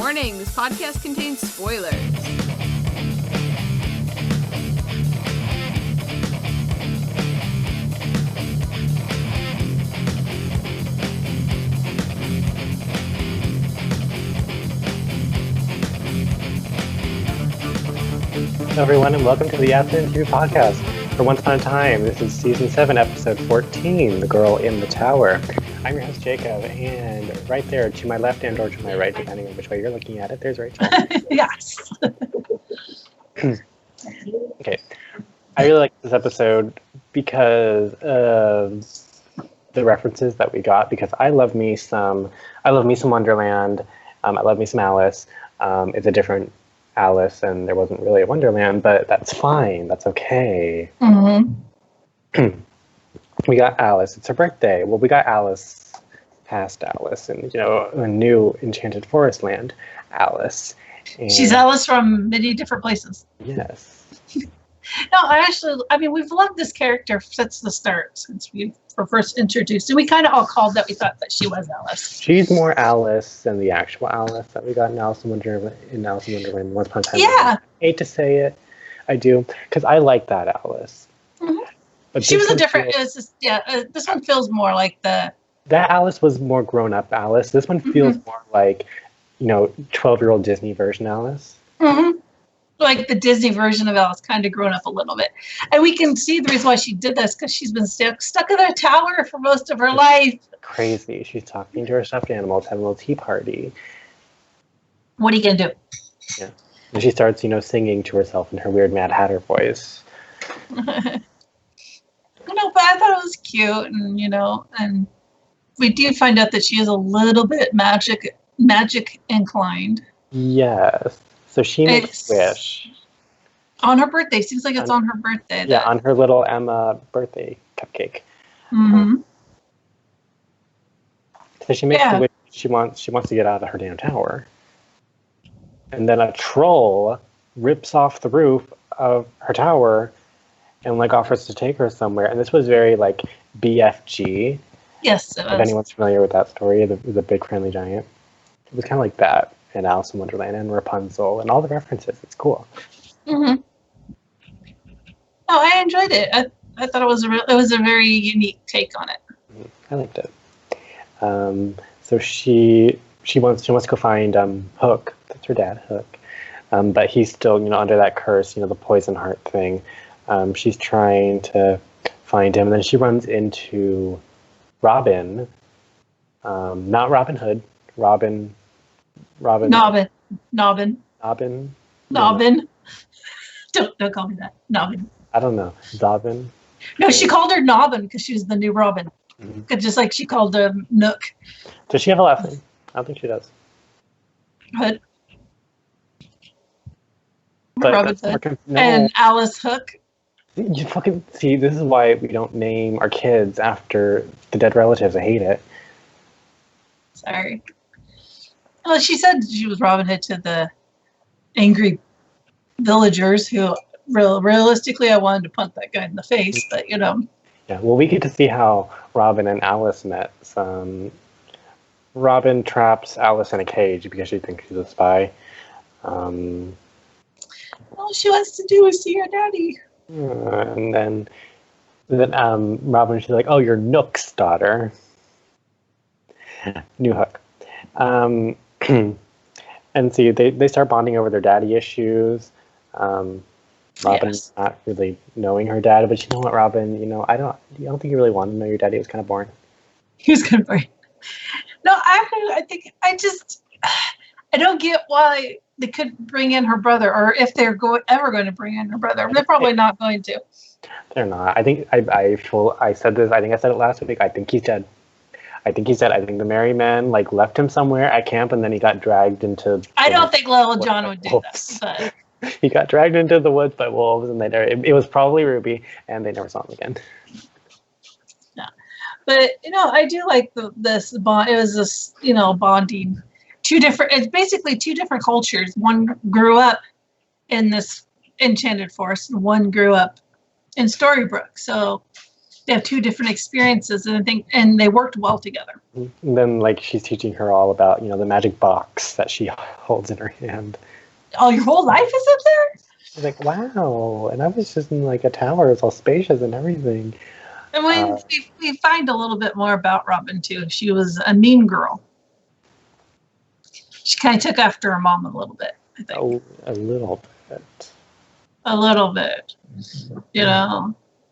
Warning, this podcast contains spoilers. Hello everyone, and welcome to the E14 podcast. For Once Upon a Time, this is Season 7, Episode 14, The Girl in the Tower. I'm your host, Jacob, and right there, to my left and or to my right, depending on which way you're looking at it, there's Rachel. Yes. Okay. I really like this episode because of the references that we got, because I love me some Wonderland, I love me some Alice. It's a different Alice, and there wasn't really a Wonderland, but that's fine. That's okay. Mm-hmm. We got Alice. It's her birthday. Well, we got Alice, past Alice, and a new Enchanted Forest land, Alice. And She's Alice from many different places. yes. No, we've loved this character since the start, since we were first introduced. And we kind of all called that we thought that she was Alice. She's more Alice than the actual Alice that we got in Alice in Wonderland Once Upon a Time. Yeah. I hate to say it. I do, because I like that Alice. Mm-hmm. But She was a different. This one feels more like the. That Alice was more grown-up Alice. This one feels more like, 12-year-old Disney version Alice. Mm-hmm. Like the Disney version of Alice, kind of grown up a little bit. And we can see the reason why she did this, because she's been stuck in a tower for most of her life. Crazy. She's talking to her stuffed animals, having a little tea party. What are you going to do? Yeah. And she starts, singing to herself in her weird Mad Hatter voice. But I thought it was cute, and we do find out that she is a little bit magic inclined. Yes. So she makes a wish. On her birthday. Seems like it's on her birthday. Yeah, on her little Emma birthday cupcake. Mm-hmm. So she makes a wish. She wants to get out of her damn tower. And then a troll rips off the roof of her tower and offers to take her somewhere. And this was very BFG. Yes, it was. If anyone's familiar with that story, the Big Friendly Giant. It was kind of like that in Alice in Wonderland and Rapunzel and all the references. It's cool. Mm-hmm. Oh, I enjoyed it. I thought it was a very unique take on it. I liked it. So she wants to go find Hook. That's her dad, Hook. But he's still under that curse, the poison heart thing. She's trying to find him, and then she runs into Robin. Not Robin Hood. Robin. Nobbin. Don't call me that. Nobbin. I don't know. Dobbin. No, she called her Nobbin because she was the new Robin. Mm-hmm. Just like she called Nook. Does she have a last name? I don't think she does. Hood. But Robin Hood. No. And Alice Hook. You fucking see. This is why we don't name our kids after the dead relatives. I hate it. Sorry. Well, she said she was Robin Hood to the angry villagers who, realistically, I wanted to punch that guy in the face, but Yeah, well, we get to see how Robin and Alice met. Robin traps Alice in a cage because she thinks she's a spy. All she wants to do is see her daddy. And then Robin, she's like, "Oh, you're Nook's daughter." New Hook. And see, they start bonding over their daddy issues. Robin's not really knowing her dad, but you know what, Robin? I don't think you really wanted to know your daddy. It was kind of boring. He was kind of boring. No, I think I don't get why they couldn't bring in her brother, or if they're ever going to bring in her brother. They're probably not going to. They're not. I think I said this. I think I said it last week. I think he's dead. I think the merry man left him somewhere at camp, and then he got dragged into. I don't think Little John would do that. But he got dragged into the woods by wolves, and it was probably Ruby, and they never saw him again. Yeah, but I do like this bond. It was this bonding. It's basically two different cultures. One grew up in this enchanted forest, and one grew up in Storybrooke. So they have two different experiences, and I think, and they worked well together. And then, like, she's teaching her all about, the magic box that she holds in her hand. Oh, your whole life is up there? I was like, wow. And I was just in, like, a tower. It's all spacious and everything. And we find a little bit more about Robin, too. She was a mean girl. She kind of took after her mom a little bit, I think. Oh, a little bit. A little bit,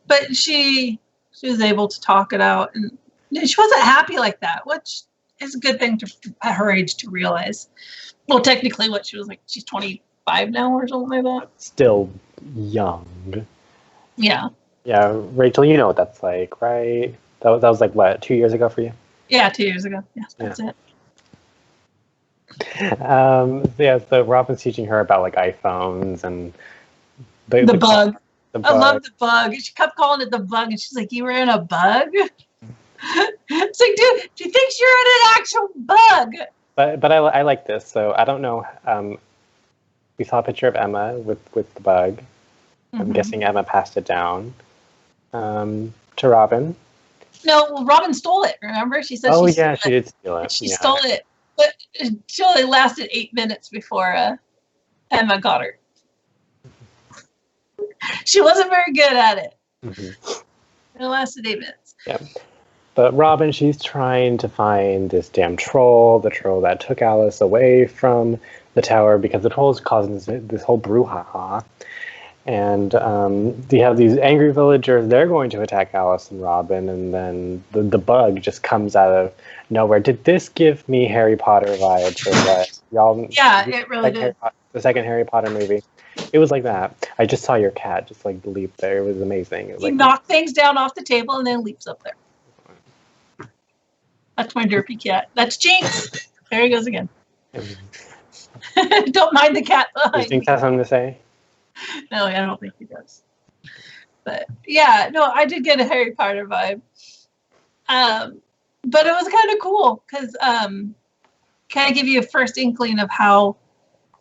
But she was able to talk it out, and she wasn't happy like that, which is a good thing at her age to realize. Well, technically, she's 25 now or something like that. Still young. Yeah. Yeah, Rachel, you know what that's like, right? That was like, what, 2 years ago for you? Yeah, 2 years ago. Yeah, that's it. So Robin's teaching her about, like, iPhones and the bug. The bug. I love the bug. She kept calling it the bug, and she's like, "You were in a bug?" It's like, dude, she thinks you're in an actual bug. But I like this. So I don't know. We saw a picture of Emma with the bug. Mm-hmm. I'm guessing Emma passed it down to Robin. No, well, Robin stole it. Remember, she said. Oh, yeah, she did steal it. She stole it, but it lasted 8 minutes before Emma got her. She wasn't very good at it. Mm-hmm. It lasted 8 minutes. Yeah. But Robin, she's trying to find this damn troll, the troll that took Alice away from the tower, because the troll is causing this whole brouhaha. And you have these angry villagers, they're going to attack Alice and Robin, and then the bug just comes out of nowhere. Did this give me Harry Potter vibes, or what? Y'all, yeah, it really did. The second Harry Potter movie. It was like that. I just saw your cat just, like, leap there. It was amazing. It was he knocked things down off the table and then leaps up there. That's my derpy cat. That's Jinx. There he goes again. Don't mind the cat behind. Does Jinx have something to say? No, I don't think he does. But yeah, no, I did get a Harry Potter vibe. But it was kind of cool because kind of give you a first inkling of how.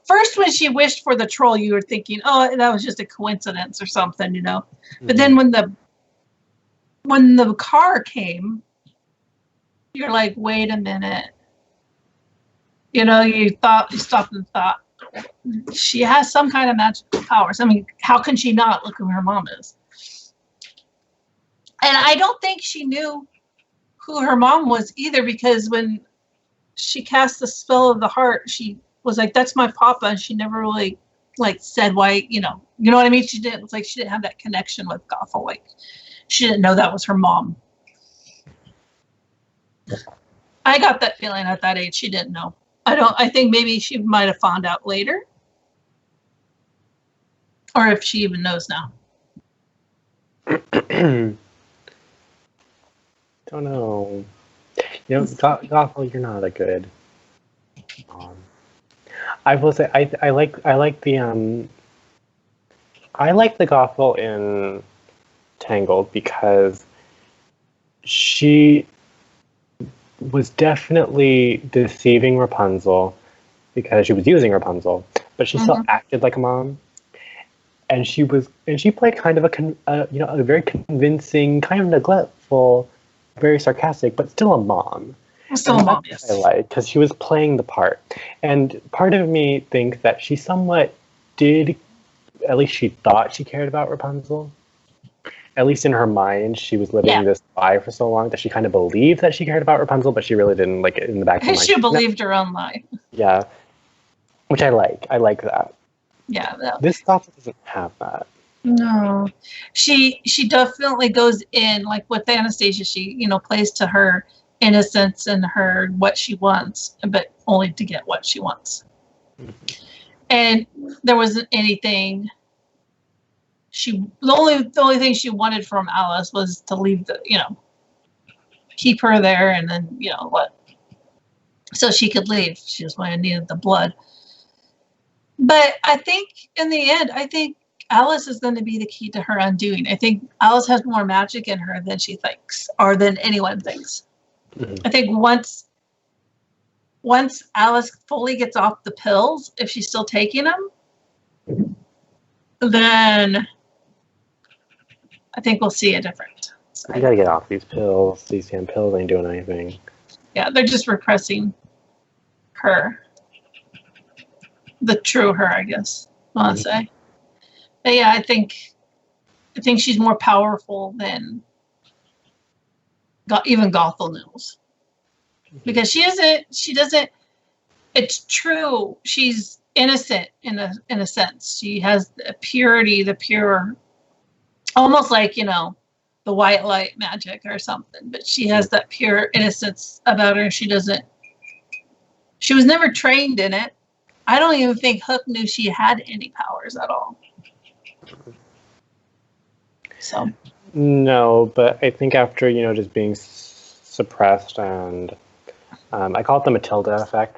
First, when she wished for the troll, you were thinking, "Oh, that was just a coincidence or something," Mm-hmm. But then when the car came, you're like, "Wait a minute." You stopped and thought, she has some kind of magical powers. I mean, how can she not? Look who her mom is. And I don't think she knew who her mom was either, because when she cast the spell of the heart, she was like, "That's my papa," and she never really said why. You know what I mean? She didn't have that connection with Gothel. Like, she didn't know that was her mom. I got that feeling at that age. She didn't know. I think maybe she might have found out later, or if she even knows now. Don't know. Gothel, you're not a good mom. I will say I like the Gothel in Tangled, because she was definitely deceiving Rapunzel because she was using Rapunzel, but she still acted like a mom, and she played kind of a very convincing, kind of neglectful, very sarcastic, but still a mom. Still a mom, yes. I like, because she was playing the part. And part of me thinks that she somewhat did, at least she thought she cared about Rapunzel. At least in her mind, she was living this lie for so long that she kind of believed that she cared about Rapunzel, but she really didn't, like, in the back of her mind. She believed her own lie. Yeah. Which I like. I like that. Yeah. No. This Gothel doesn't have that. No. She definitely goes in, like with Anastasia, she, plays to her innocence and her what she wants, but only to get what she wants. Mm-hmm. And there wasn't anything the only thing she wanted from Alice was to leave keep her there, and then so she could leave. She just needed the blood. But I think in the end, Alice is going to be the key to her undoing. I think Alice has more magic in her than she thinks, or than anyone thinks. Mm-hmm. I think once Alice fully gets off the pills, if she's still taking them, then I think we'll see a different You gotta get off these pills. These damn pills ain't doing anything. Yeah, they're just repressing her. The true her, I guess. I want to say. But yeah, I think she's more powerful than even Gothel knows. Because she doesn't, it's true. She's innocent in a sense. She has the purity, the pure, almost like, the white light magic or something, but she has that pure innocence about her. She was never trained in it. I don't even think Hook knew she had any powers at all. So. No, but I think after, just being suppressed and I call it the Matilda effect.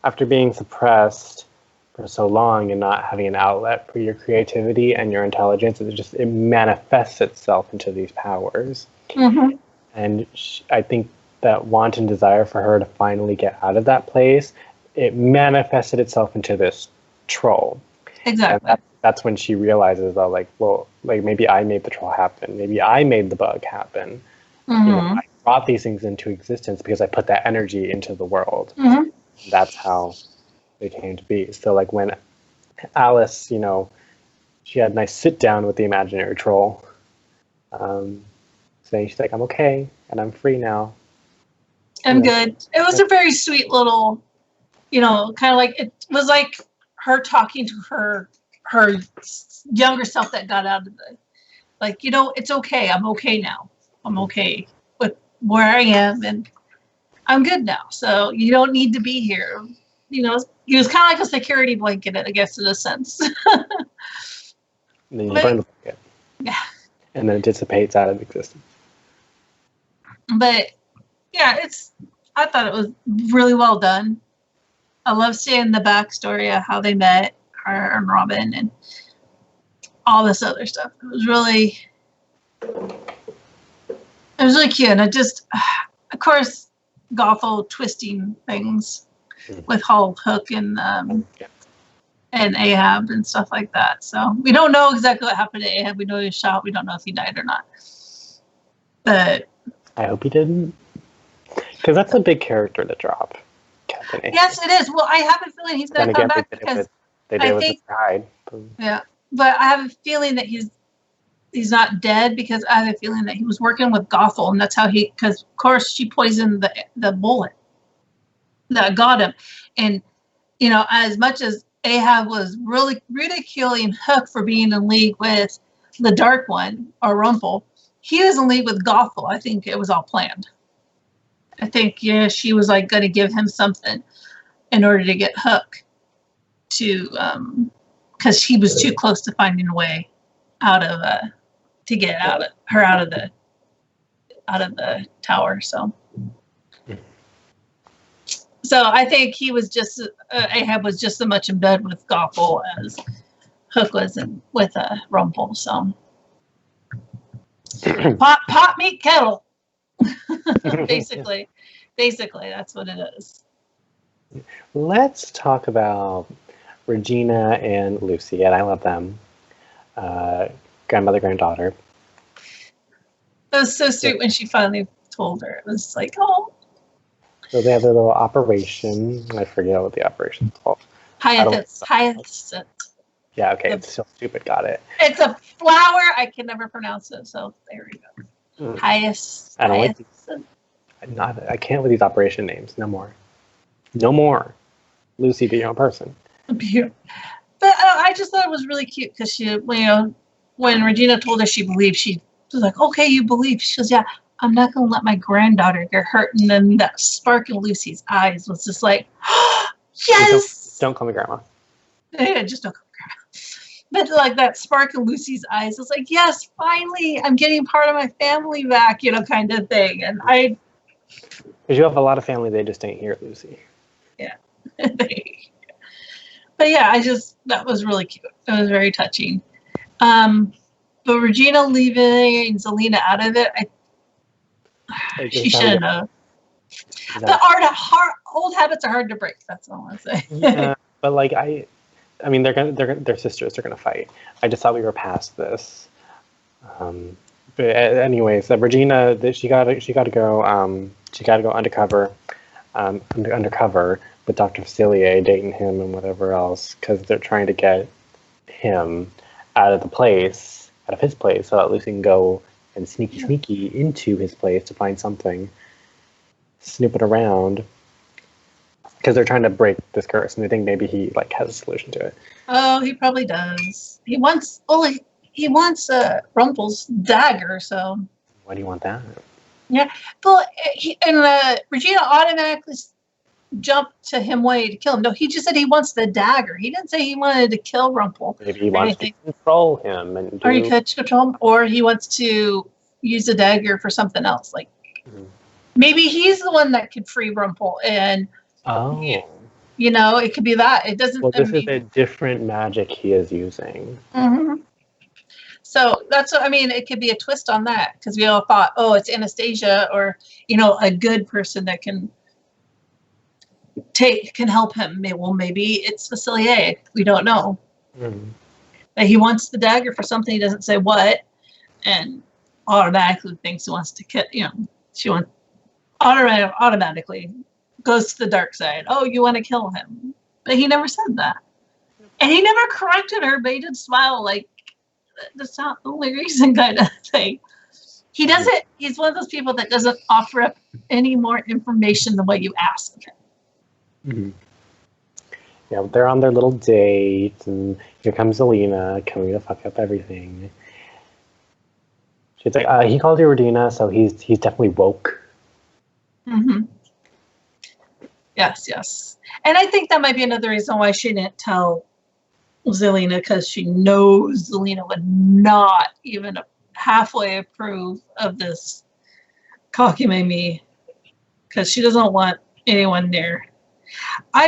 After being suppressed for so long and not having an outlet for your creativity and your intelligence, it manifests itself into these powers. Mm-hmm. And I think that wanton desire for her to finally get out of that place, it manifested itself into this troll. Exactly. And that's when she realizes that, maybe I made the troll happen. Maybe I made the bug happen. Mm-hmm. I brought these things into existence because I put that energy into the world. Mm-hmm. That's how they came to be. So when Alice, she had a nice sit down with the imaginary troll, saying she's like, I'm okay and I'm free now. I'm good. It was a very sweet little, kind of like, it was like her talking to her younger self that got out of it's okay. I'm okay now. I'm okay with where I am and I'm good now. So you don't need to be here. It was kind of like a security blanket, I guess, in a sense. And then you burn the blanket. Yeah. And then it dissipates out of existence. But yeah, I thought it was really well done. I love seeing the backstory of how they met, her and Robin, and all this other stuff. It was really cute. And it just, of course, Gothel twisting things with Hook and Ahab and stuff like that. So we don't know exactly what happened to Ahab. We know he was shot. We don't know if he died or not. But I hope he didn't. Because that's a big character to drop. Captain Ahab. Yes, it is. Well, I have a feeling he's going to come back because they did it with his pride. Yeah, but I have a feeling that he's not dead because I have a feeling that he was working with Gothel, and that's how because of course she poisoned the bullet that got him, and as much as Ahab was really ridiculing Hook for being in league with the Dark One or Rumpel, he was in league with Gothel. I think it was all planned. I think she was going to give him something in order to get Hook to because he was too close to finding a way out of to get her out of the tower. So I think he was just Ahab was just as much in bed with Gothel as Hook was with Rumpel. So pot meet kettle. basically that's what it is. Let's talk about Regina and Lucy, and I love them. Grandmother, granddaughter. It was so sweet when she finally told her. It was like, oh. So they have their little operation. I forget what the operation's called. Hyacinth. Yeah, okay, it's so stupid. Got it. It's a flower. I can never pronounce it, so there we go. Hyacinth. I don't like these. I can't with these operation names. No more. Lucy, be your own person. But I just thought it was really cute because she, when Regina told her she believed, she was like, "Okay, you believe." She goes, "Yeah, I'm not going to let my granddaughter get hurt." And then that spark in Lucy's eyes was just like, oh, "Yes!" Don't call me grandma. Yeah, just don't call me grandma. But that spark in Lucy's eyes was like, "Yes, finally, I'm getting part of my family back," kind of thing. And because you have a lot of family, they just ain't here, Lucy. Yeah. But yeah, that was really cute. It was very touching. But Regina leaving Zelina out of it, she shouldn't have. The old habits are hard to break. That's all I want to say. Yeah, but I mean, they're sisters. They're gonna fight. I just thought we were past this Anyways, Regina, she got to go undercover, undercover with Dr. Facilier, dating him and whatever else, because they're trying to get him out of his place, so that Lucy can go and sneaky into his place to find something, snooping around, because they're trying to break this curse, and they think maybe he like has a solution to it. Oh, he probably does. He wants Rumpel's dagger, so. Why do you want that? Yeah, but Regina automatically jumped to him wanting to kill him. No, he just said he wants the dagger. He didn't say he wanted to kill Rumpel. Maybe he wants to control him or he could control him, or he wants to use the dagger for something else. Like maybe he's the one that could free Rumpel, and it could be that. It doesn't. Well, this is a different magic he is using. Mm-hmm. So that's what I mean. It could be a twist on that, because we all thought, oh, it's Anastasia, or a good person that can help him. Well, maybe it's Facilier. We don't know. Mm-hmm. But he wants the dagger for something. He doesn't say what, and automatically thinks he wants to kill. She wants automatically goes to the dark side. Oh, you want to kill him? But he never said that, and he never corrected her. But he did smile, like that's not the only reason, kind of thing. He doesn't. He's one of those people that doesn't offer up any more information than what you ask of him. Mm-hmm. Yeah, they're on their little date, and here comes Alina coming to fuck up everything. She's like, he called you Regina, so he's definitely woke. Mm-hmm. Yes. And I think that might be another reason why she didn't tell Zelina, because she knows Zelina would not even halfway approve of this cockamamie, because she doesn't want anyone near.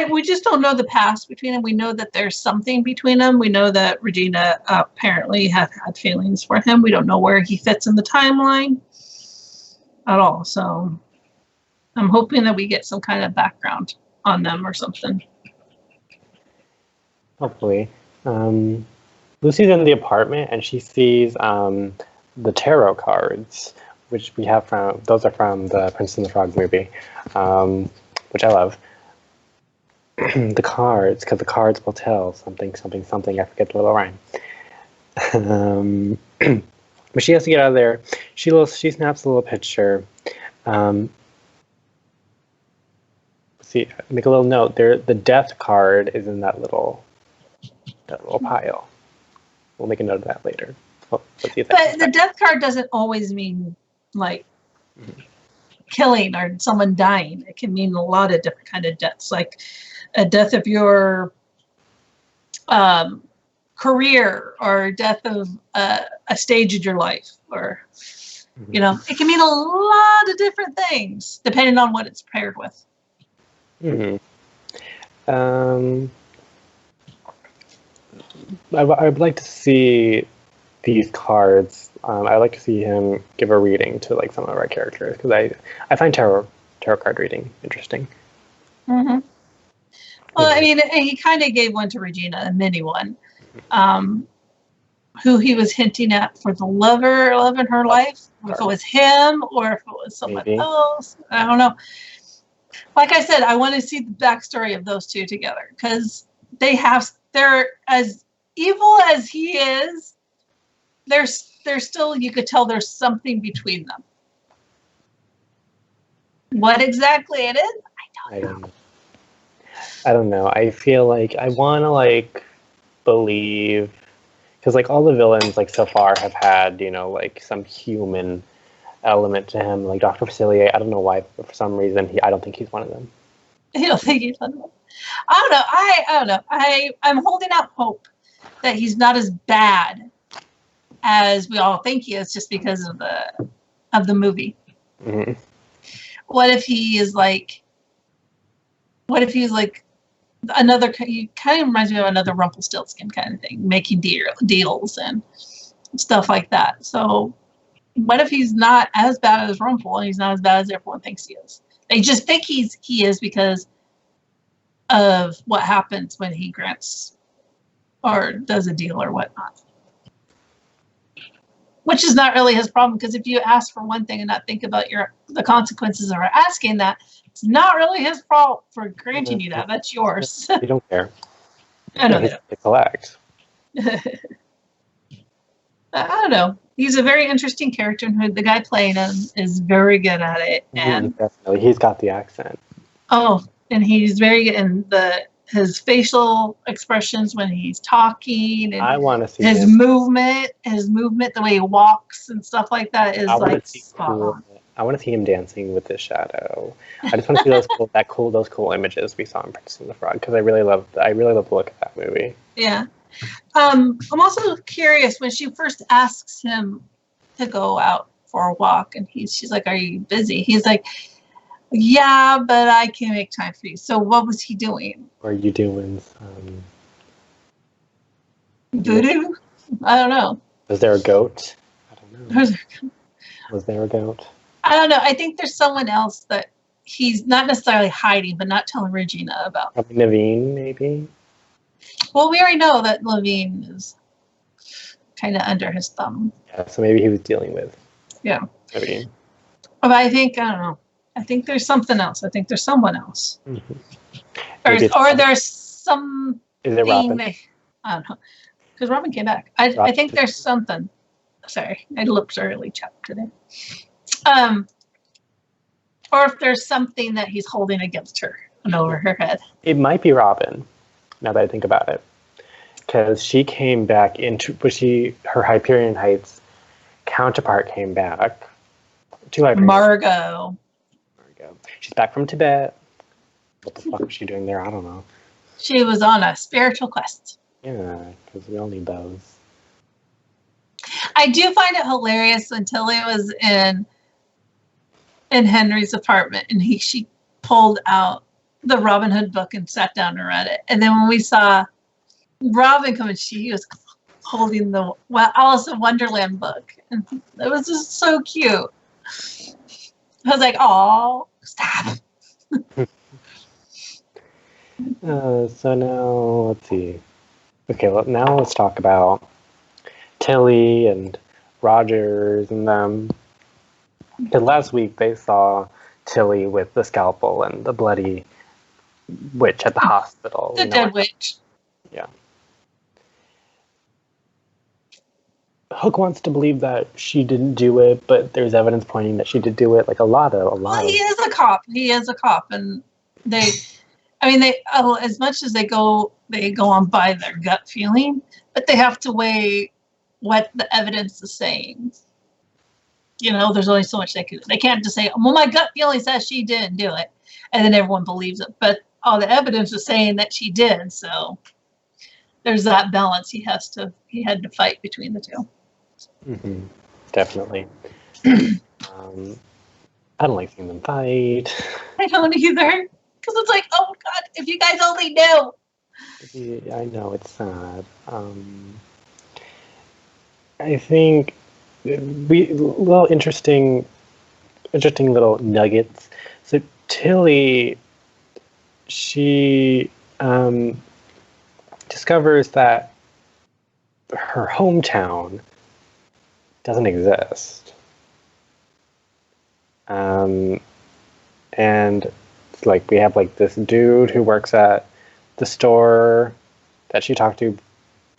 We just don't know the past between them. We know that there's something between them. We know that Regina apparently had feelings for him. We don't know where he fits in the timeline at all. So I'm hoping that we get some kind of background on them or something. Hopefully. Lucy's in the apartment, and she sees the tarot cards, which we have those are from the Princess and the Frog movie, which I love. The cards, because the cards will tell something. I forget the little rhyme. But she has to get out of there. She snaps a little picture. See, make a little note there. The death card is in that little pile. We'll make a note of that later. But the death card doesn't always mean like killing or someone dying. It can mean a lot of different kind of deaths, like a death of your career, or death of a stage in your life, or it can mean a lot of different things depending on what it's paired with. I'd like to see these cards. I'd like to see him give a reading to like some of our characters, because I find tarot card reading interesting. Mm-hmm. Well, I mean, he kind of gave one to Regina, a mini one, who he was hinting at for the love in her life. If it was him or if it was someone else, I don't know. Like I said, I want to see the backstory of those two together, because they're as evil as he is. There's still, you could tell there's something between them. What exactly it is, I don't know. I don't know. I feel like I want to like believe, because like all the villains like so far have had like some human element to him. Like Dr. Facilier, I don't know why, but for some reason I don't think he's one of them. You don't think he's one of them? I don't know. I'm holding out hope that he's not as bad as we all think he is, just because of the movie. Mm-hmm. What if he's like another? He kind of reminds me of another Rumpelstiltskin kind of thing, making deals and stuff like that. So, what if he's not as bad as Rumpel, and he's not as bad as everyone thinks he is? They just think he is because of what happens when he grants or does a deal or whatnot. which is not really his problem, because if you ask for one thing and not think about the consequences of asking that, it's not really his fault for granting you that. That's yours. You don't care. I know He's to collect. I don't know. He's a very interesting character, and the guy playing him is very good at it. And Definitely, he's got the accent. And he's very good in his facial expressions when he's talking, and I want to see his movement, the way he walks and stuff like that is like spot on. I want to see him dancing with his shadow. I just want to see those cool images we saw in Princess and the Frog, because I really love the look of that movie. Yeah. I'm also curious, when she first asks him to go out for a walk, and she's like, "Are you busy?" He's like, "Yeah, but I can make time for you." So what was he doing? Or are you doing some voodoo? I don't know. Was there a goat? I don't know. Was there a goat? I don't know. I think there's someone else that he's not necessarily hiding, but not telling Regina about. Probably Naveen, maybe? Well, we already know that Levine is kind of under his thumb. Yeah, so maybe he was dealing with. Yeah. Naveen. But I don't know. I think there's something else. I think there's someone else. Mm-hmm. Or there's some. Is it Robin? I don't know. Because Robin came back. I think there's something. Sorry, I looked early chat today. Or if there's something that he's holding against her and over her head. It might be Robin, now that I think about it. Because she came back her Hyperion Heights counterpart came back. Margot. She's back from Tibet. What the fuck was she doing there? I don't know. She was on a spiritual quest. Yeah, because we all need those. I do find it hilarious when Tilly was in Henry's apartment, and she pulled out the Robin Hood book and sat down and read it. And then when we saw Robin come in, she was holding the Alice in Wonderland book, and it was just so cute. I was like, "Oh, stop!" So now let's see. Okay, well, now let's talk about Tilly and Rogers and them. Because last week they saw Tilly with the scalpel and the bloody witch at the hospital. The dead witch. Yeah. Hook wants to believe that she didn't do it, but there's evidence pointing that she did do it. Like a lot. Well, he is a cop. And as much as they go on by their gut feeling, but they have to weigh what the evidence is saying. You know, there's only so much they can do. They can't just say, "Well, my gut feeling says she didn't do it," and then everyone believes it. But all the evidence is saying that she did. So there's that balance he had to fight between the two. Mm-hmm. Definitely. I don't like seeing them fight. I don't either. Because it's like, oh God, if you guys only knew. Yeah, I know, it's sad. I think interesting little nuggets. So Tilly, she discovers that her hometown doesn't exist. And like we have like this dude who works at the store that she talked to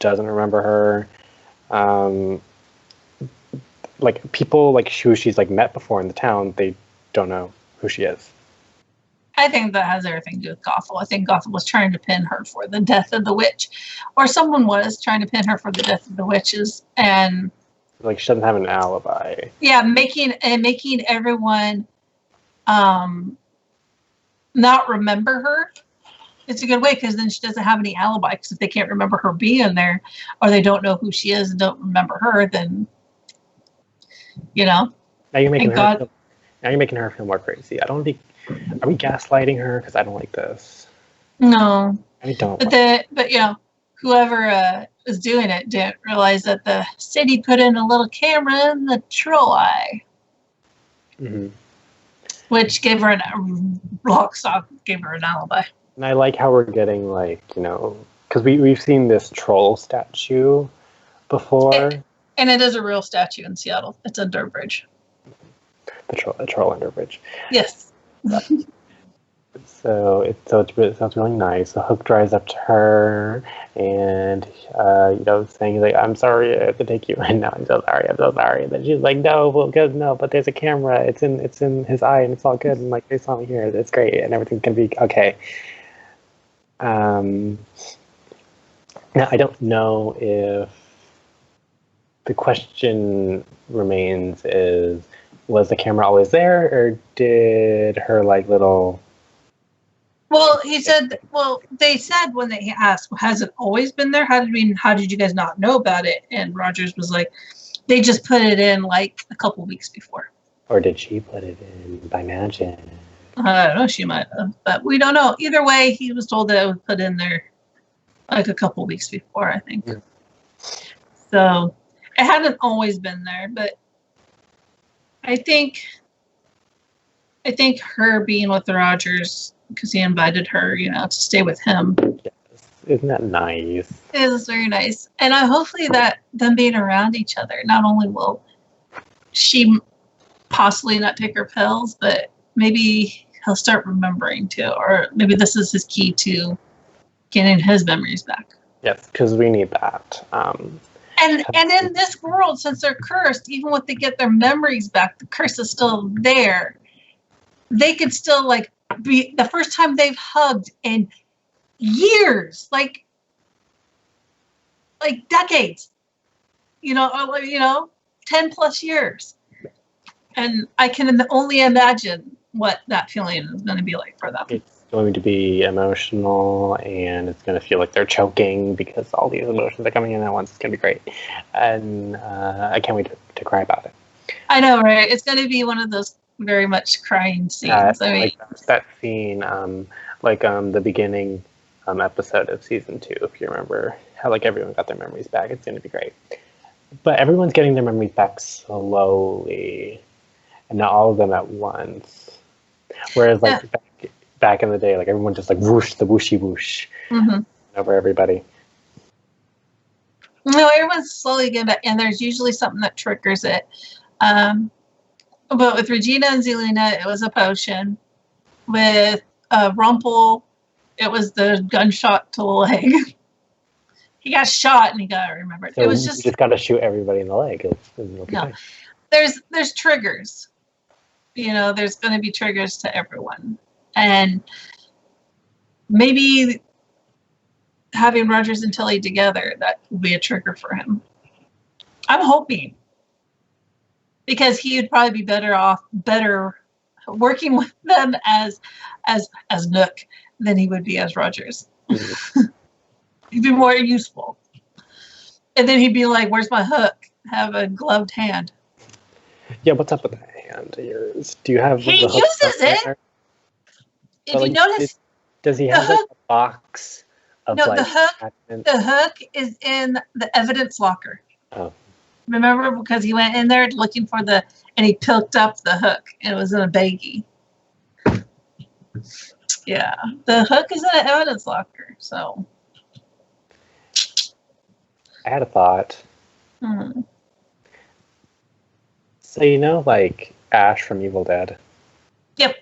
doesn't remember her. Like people like who she's like met before in the town, they don't know who she is. I think that has everything to do with Gothel. I think Gothel was trying to pin her for the death of the witch, or someone was trying to pin her for the death of the witches, and like she doesn't have an alibi. Yeah, making everyone not remember her. It's a good way, because then she doesn't have any alibi. Because if they can't remember her being there, or they don't know who she is and don't remember her, then Now you're making her feel more crazy. I don't think. Are we gaslighting her? Because I don't like this. No, I don't. But whoever was doing it didn't realize that the city put in a little camera in the troll eye, which gave her an alibi. And I like how we're getting like because we've seen this troll statue before. And it is a real statue in Seattle. It's under a bridge. The troll under a bridge. Yes. So it sounds really nice. The Hook drives up to her, and saying like, "I'm sorry, I have to take you." And now I'm so sorry. And then she's like, "No, well, good, no, but there's a camera. It's in his eye, and it's all good. And like, they saw me here. It's great, and everything's gonna be okay." Now I don't know if the question remains is, was the camera always there, or did her like little... Well, they said when they asked, well, has it always been there? How did you guys not know about it? And Rogers was like, they just put it in like a couple weeks before. Or did she put it in by magic? I don't know, she might have, but we don't know. Either way, he was told that it was put in there like a couple weeks before, I think. Yeah. So it hadn't always been there, but I think her being with Rogers, because he invited her, to stay with him. Yes. Isn't that nice? It is very nice. And hopefully that them being around each other, not only will she possibly not take her pills, but maybe he'll start remembering too, or maybe this is his key to getting his memories back. Yes, because we need that. And in this world, since they're cursed, even when they get their memories back, the curse is still there. They could still be the first time they've hugged in years, like decades, 10 plus years. And I can only imagine what that feeling is going to be like for them. It's going to be emotional, and it's going to feel like they're choking because all these emotions are coming in at once. It's going to be great. And I can't wait to cry about it. I know, right? It's going to be one of those very much crying scenes. Like that scene, the beginning episode of season 2, if you remember, how everyone got their memories back. It's going to be great. But everyone's getting their memories back slowly, and not all of them at once. Whereas back in the day, everyone just whoosh, the whooshy whoosh over everybody. No, everyone's slowly getting back, and there's usually something that triggers it. But with Regina and Zelina, it was a potion. With Rumpel, it was the gunshot to the leg. He got shot and he got remembered. So it was you just got to shoot everybody in the leg. No, there's triggers. There's going to be triggers to everyone, and maybe having Rogers and Tilly together, that will be a trigger for him. I'm hoping, because he would probably be better working with them as Nook than he would be as Rogers. He'd be more useful. And then he'd be like, "Where's my hook? Have a gloved hand." Yeah, what's up with that hand of yours? Do you have he the hook uses it. there? If you notice, does he have a box of the hook is in the evidence locker. Oh. Remember, because he went in there looking for and he picked up the hook, and it was in a baggie. Yeah, the hook is in an evidence locker. So I had a thought. So Ash from Evil Dead. Yep.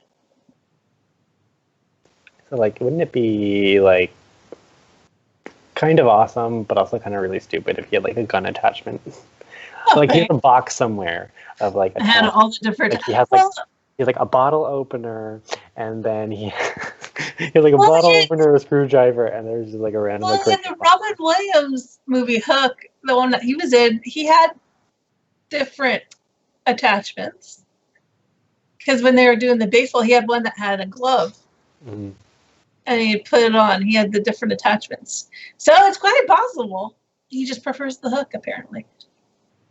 So wouldn't it be kind of awesome, but also kind of really stupid if he had a gun attachment? Okay. He has a box somewhere of I had all the different. He has he has a bottle opener, and then he has a bottle opener, a screwdriver, and there's just a random. Well, in the Robin Williams movie Hook, the one that he was in, he had different attachments. Because when they were doing the baseball, he had one that had a glove. Mm-hmm. And he put it on. He had the different attachments. So it's quite possible. He just prefers the hook, apparently.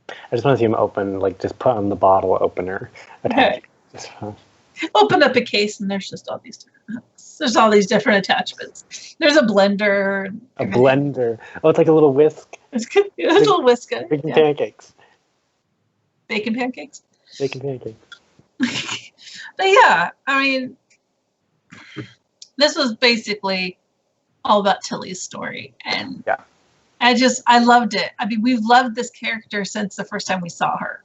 I just want to see him open, just put on the bottle opener. Okay. Open up a case, and there's just all these different hooks. There's all these different attachments. There's a blender. A blender. Oh, it's like a little whisk. It's a little whisk. Bacon pancakes. Bacon pancakes? Bacon pancakes. But yeah, I mean, this was basically all about Tilly's story. And I loved it. I mean, we've loved this character since the first time we saw her.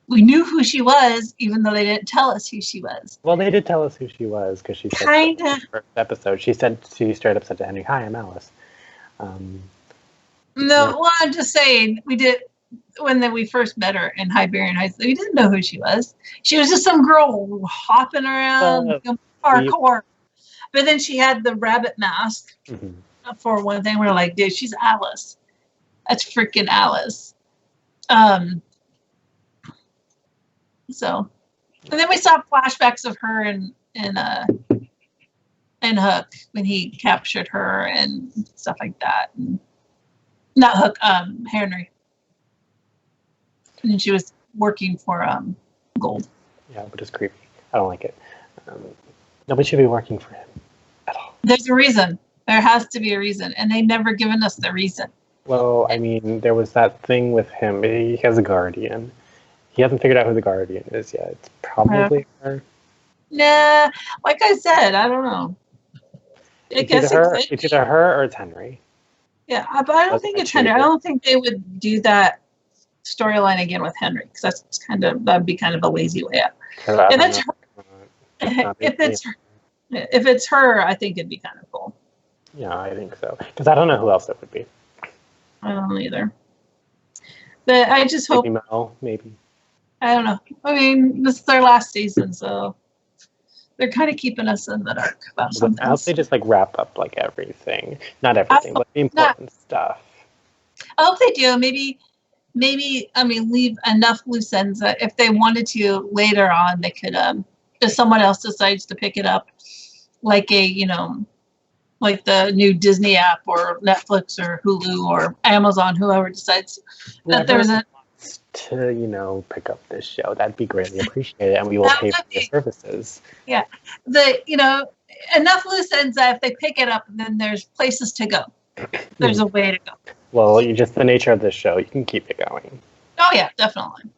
We knew who she was, even though they didn't tell us who she was. Well, they did tell us who she was because she said Kinda. in the first episode. She straight up said to Henry, "Hi, I'm Alice." No, well, I'm just saying, we did when we first met her in Hibernian Heights. We didn't know who she was. She was just some girl hopping around parkour. But then she had the rabbit mask for one thing. We're like, dude, she's Alice. That's freaking Alice. So, and then we saw flashbacks of her and Hook when he captured her and stuff like that. And, not Hook, Henry. And she was working for Gold. Yeah, which is creepy. I don't like it. Nobody should be working for him at all. There's a reason. There has to be a reason, and they never given us the reason. Well, I mean, there was that thing with him. He has a guardian. He hasn't figured out who the guardian is yet. It's probably her. Nah, like I said, I don't know. It's either her or it's Henry. Yeah, but I don't think it's Henry. I don't think they would do that storyline again with Henry because that'd be kind of a lazy way out. If it's her, I think it'd be kind of cool. Yeah, I think so. Because I don't know who else it would be. I don't know either. But I just hope. Maybe Mel, maybe. I don't know. I mean, this is their last season, so they're kind of keeping us in the dark about something. I hope they just wrap up everything. Not everything, but the important stuff. I hope they do. Maybe leave enough loose ends that if they wanted to later on, they could. If someone else decides to pick it up, like like the new Disney app or Netflix or Hulu or Amazon, whoever decides that there's a to pick up this show, that'd be greatly appreciated, and we will pay for your services. Yeah, enough loose ends that if they pick it up, then there's places to go. There's a way to go. Well, just the nature of this show, you can keep it going. Oh yeah, definitely.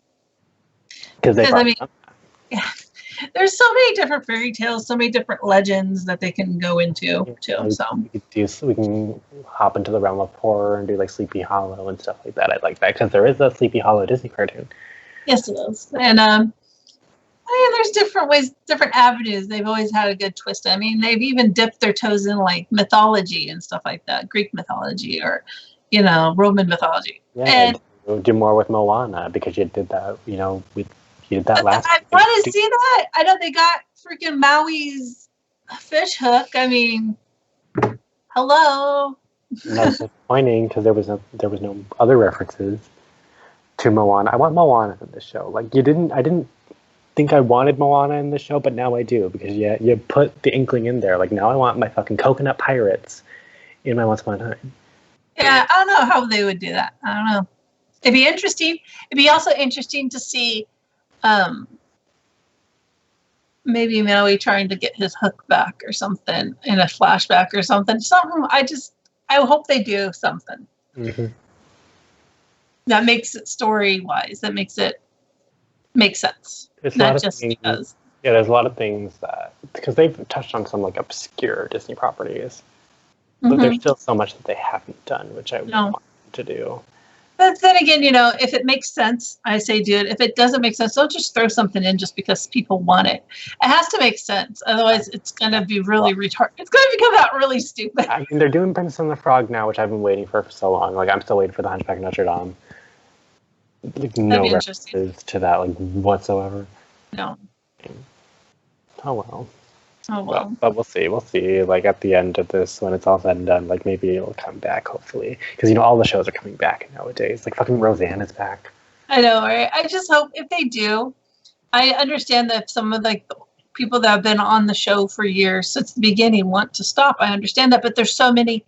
Because yeah, there's so many different fairy tales, so many different legends that they can go into too. So we can hop into the realm of horror and do Sleepy Hollow and stuff like that. I like that because there is a Sleepy Hollow Disney cartoon. Yes, it is, and there's different ways, different avenues. They've always had a good twist. I mean, they've even dipped their toes in mythology and stuff like that, Greek mythology or Roman mythology. Yeah, and do more with Moana because you did that. You did that last. I want to see that. I know they got freaking Maui's fish hook. I mean, hello. That's disappointing because there was no other references to Moana. I want Moana in the show. I didn't think I wanted Moana in the show, but now I do because you put the inkling in there. Now I want my fucking coconut pirates in my Once Upon a Time. Yeah, I don't know how they would do that. I don't know. It'd be interesting. It'd be also interesting to see. Maybe Maui trying to get his hook back or something in a flashback or something. I hope they do something that makes it story-wise, that makes it make sense. Not just because. Yeah, there's a lot of things that, because they've touched on some obscure Disney properties, but there's still so much that they haven't done, which I want to do. But then again, if it makes sense, I say do it. If it doesn't make sense, don't just throw something in just because people want it. It has to make sense. Otherwise, it's going to be really retarded. It's going to become out really stupid. I mean, they're doing Princess and the Frog now, which I've been waiting for so long. I'm still waiting for the Hunchback of Notre Dame. No references to that, whatsoever. No. Oh, well. Oh, well. But we'll see. We'll see, at the end of this, when it's all said and done, maybe it'll come back, hopefully. Because, all the shows are coming back nowadays. Fucking Roseanne is back. I know, right? I just hope if they do, I understand that if some of, the people that have been on the show for years, since the beginning, want to stop. I understand that, but there's so many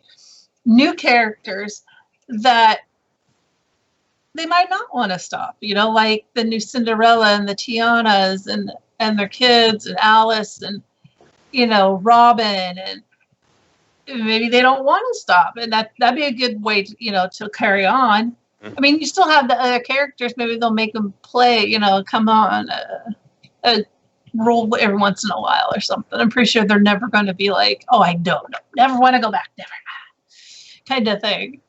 new characters that they might not want to stop. Like the new Cinderella and the Tianas and their kids and Alice and Robin, and maybe they don't want to stop, and that'd be a good way to, to carry on. I mean, you still have the other characters. Maybe they'll make them play, come on a role every once in a while or something. I'm pretty sure they're never going to be like, oh, I don't know, never want to go back, never, kind of thing.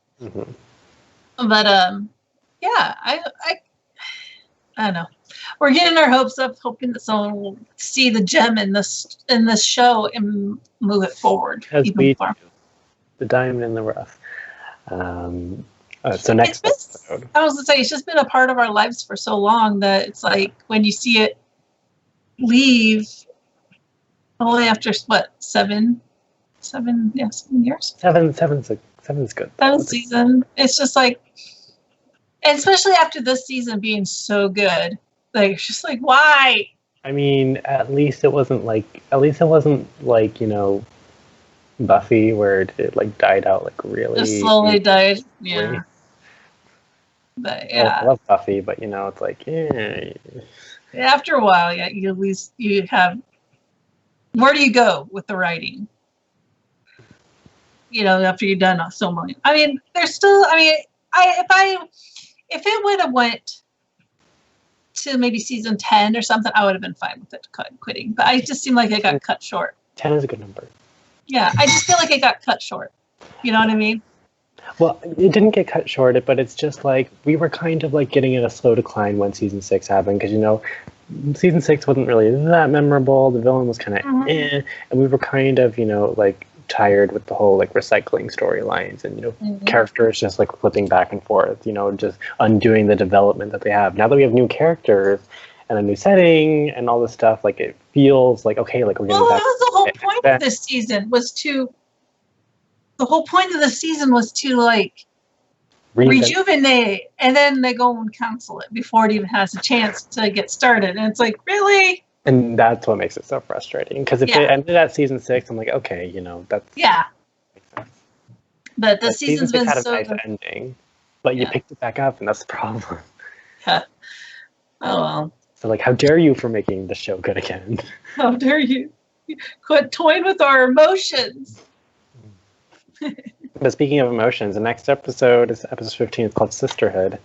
But yeah, I don't know. We're getting our hopes up, hoping that someone will see the gem in this show and move it forward. As even we more. do. The diamond in the rough. So next episode. I was going to say, it's just been a part of our lives for so long that it's like when you see it leave only after what, 7 years? Seven's good. Seventh season. It's just like, and especially after this season being so good, like it's just like, why? I mean, at least it wasn't like Buffy, where it like died out like really. Just slowly died. Yeah. But yeah. I love Buffy, but it's like, yeah. After a while, yeah, you at least you have. Where do you go with the writing? After you've done so many. I mean, there's still. I mean, if it would have went to maybe season 10 or something, I would have been fine with it quitting. But I just seemed like it got cut short. 10 is a good number. Yeah, I just feel like it got cut short. You know what I mean? Well, it didn't get cut short, but it's just like we were kind of like getting in a slow decline when season 6 happened, because season 6 wasn't really that memorable. The villain was kind of and we were kind of like tired with the whole like recycling storylines and characters just like flipping back and forth, just undoing the development that they have. Now that we have new characters and a new setting and all this stuff, like it feels like okay, like we're getting back. That was the whole point of this season like rejuvenate, and then they go and cancel it before it even has a chance to get started. And it's like, really? And that's what makes it so frustrating. Because if it ended at season 6, I'm like, okay, that's makes sense. But the season's been had a so nice good. ending, but you picked it back up, and that's the problem. Yeah. Oh well. So like, how dare you for making the show good again? How dare you? Quit toying with our emotions. But speaking of emotions, the next episode is episode 15. It's called Sisterhood.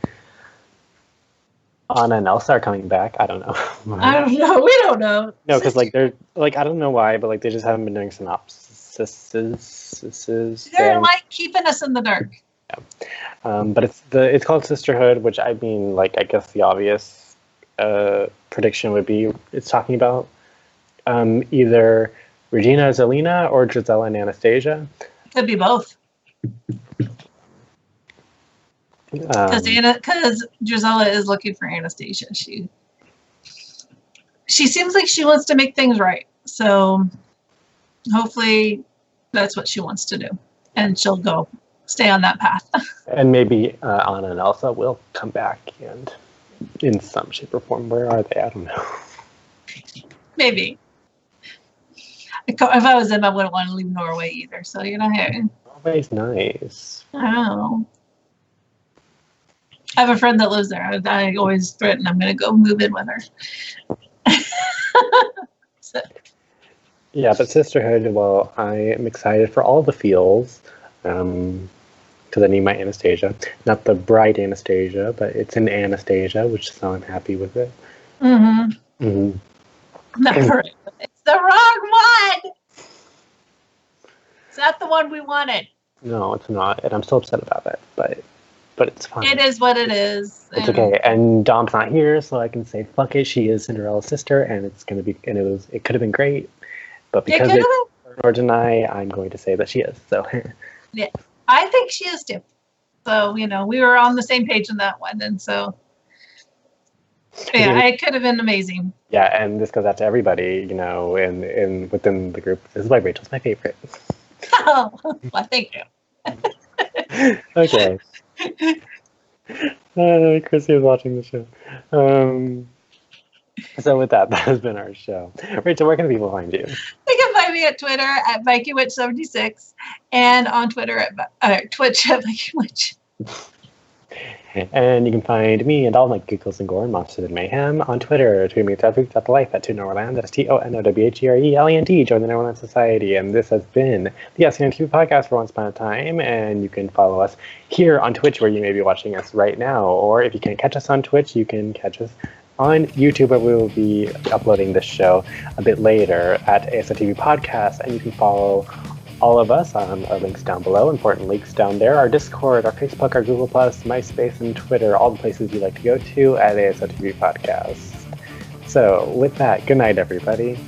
Anna and Elsa are coming back. I don't know. I don't know. We don't know. No, because like they're like, I don't know why, but like they just haven't been doing synopsises. They're like keeping us in the dark. Yeah. But it's called Sisterhood, which I mean, like I guess the obvious prediction would be it's talking about either Regina Zelina or Gisela and Anastasia. Could be both. Because Gisela is looking for Anastasia. She seems like she wants to make things right. So hopefully that's what she wants to do. And she'll stay on that path. And maybe Anna and Elsa will come back and in some shape or form. Where are they? I don't know. Maybe. If I was them, I wouldn't want to leave Norway either. So, hey. Norway's nice. I don't know. I have a friend that lives there. I always threaten I'm going to go move in with her. So. Yeah, but Sisterhood, well, I am excited for all the feels. Because I need my Anastasia. Not the bride Anastasia, but it's an Anastasia, which so I'm happy with it. Mm-hmm. Mm-hmm. Not correct. It's the wrong one! It's not the one we wanted. No, it's not, and I'm still upset about it, but it's fine. It is what it is. It's okay, and Dom's not here, so I can say, fuck it, she is Cinderella's sister, and it's gonna be, and it could have been great, but because it's or deny, I'm going to say that she is, so. Yeah, I think she is too. So, we were on the same page in that one, and so, yeah, it could have been amazing. Yeah, and this goes out to everybody, in within the group. This is why Rachel's my favorite. Oh, well, thank you. Okay. Chrissy is watching the show. So with that has been our show. Rachel, where can people find you? They can find me at Twitter at VikingWitch76 and on Twitter at Twitch at VikingWitch. And you can find me and all my giggles and gore and monsters and mayhem on Twitter. Tweet me at @life at ToNorwland. That is TONOWHERELEND. Join the Norwland Society. And this has been the SNN TV podcast for Once Upon a Time. And you can follow us here on Twitch, where you may be watching us right now. Or if you can't catch us on Twitch, you can catch us on YouTube, where we will be uploading this show a bit later at ASN TV Podcast. And you can follow all of us on our links down below, important links down there, our Discord, our Facebook, our Google+, MySpace, and Twitter, all the places you like to go to at ASOTV Podcast. So with that, good night, everybody.